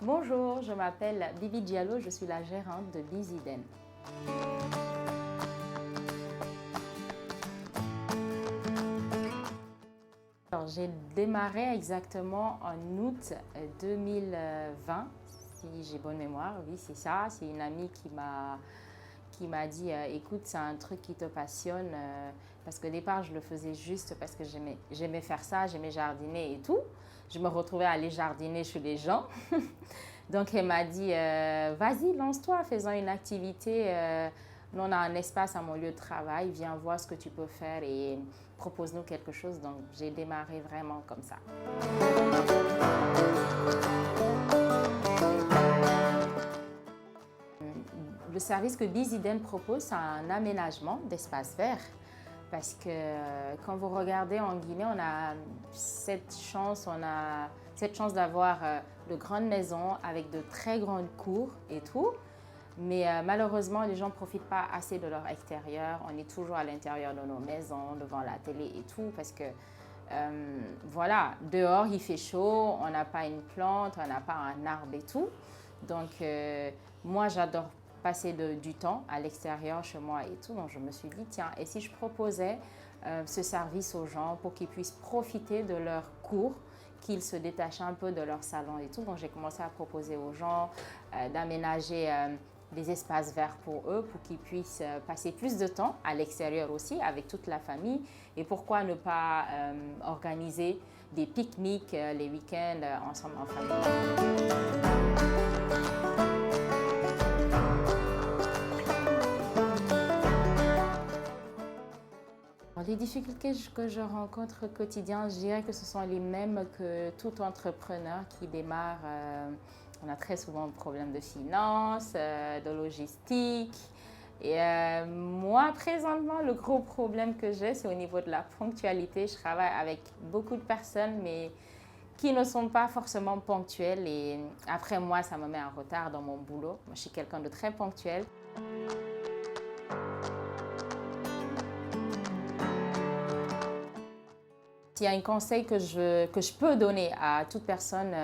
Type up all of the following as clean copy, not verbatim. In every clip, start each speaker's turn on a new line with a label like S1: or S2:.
S1: Bonjour, je m'appelle Bibi Diallo, je suis la gérante de Biziden. J'ai démarré exactement en août 2020, si j'ai bonne mémoire, oui c'est ça. C'est une amie qui m'a dit écoute, c'est un truc qui te passionne, parce qu'au départ je le faisais juste parce que j'aimais faire ça, j'aimais jardiner et tout. Je me retrouvais à aller jardiner chez les gens. Donc elle m'a dit vas-y, lance-toi, faisons une activité. Nous on a un espace à mon lieu de travail, viens voir ce que tu peux faire et propose-nous quelque chose. Donc j'ai démarré vraiment comme ça. Le service que Biziden propose, c'est un aménagement d'espaces verts. Parce que quand vous regardez en Guinée, on a cette chance d'avoir de grandes maisons avec de très grandes cours et tout. Mais malheureusement, les gens ne profitent pas assez de leur extérieur. On est toujours à l'intérieur de nos maisons, devant la télé et tout. Parce que voilà, dehors il fait chaud, on n'a pas une plante, on n'a pas un arbre et tout. Donc moi j'adore passer du temps à l'extérieur chez moi et tout. Donc je me suis dit tiens, et si je proposais ce service aux gens pour qu'ils puissent profiter de leurs cours, qu'ils se détachent un peu de leur salon et tout. Donc j'ai commencé à proposer aux gens d'aménager des espaces verts pour eux, pour qu'ils puissent passer plus de temps à l'extérieur aussi, avec toute la famille. Et pourquoi ne pas organiser des pique-niques les week-ends ensemble en famille. Les difficultés que je rencontre au quotidien, je dirais que ce sont les mêmes que tout entrepreneur qui démarre. On a très souvent un problème de finances, de logistique. Et moi, présentement, le gros problème que j'ai, c'est au niveau de la ponctualité. Je travaille avec beaucoup de personnes, mais qui ne sont pas forcément ponctuelles. Et après, moi, ça me met en retard dans mon boulot. Moi, je suis quelqu'un de très ponctuel. S'il y a un conseil que je peux donner à toute personne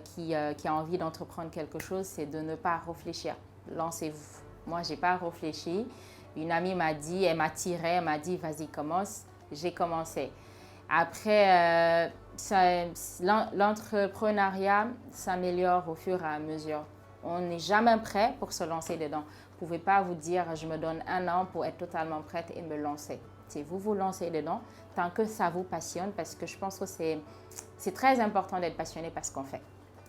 S1: qui a envie d'entreprendre quelque chose, c'est de ne pas réfléchir. Lancez-vous. Moi, je n'ai pas réfléchi. Une amie m'a dit, elle m'a tiré, elle m'a dit, vas-y, commence. J'ai commencé. Après, l'entrepreneuriat s'améliore au fur et à mesure. On n'est jamais prêt pour se lancer dedans. Vous ne pouvez pas vous dire, je me donne un an pour être totalement prête et me lancer. C'est vous lancez dedans tant que ça vous passionne, parce que je pense que c'est très important d'être passionné par ce qu'on fait.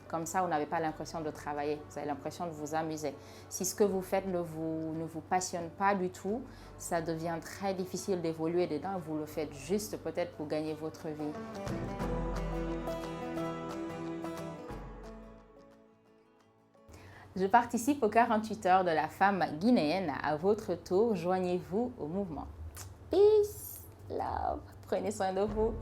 S1: Comme ça, vous n'avez pas l'impression de travailler, vous avez l'impression de vous amuser. Si ce que vous faites ne vous passionne pas du tout, ça devient très difficile d'évoluer dedans. Vous le faites juste peut-être pour gagner votre vie. Je participe aux 48 heures de la femme guinéenne. À votre tour, joignez-vous au mouvement. Peace, love, prenez soin de vous.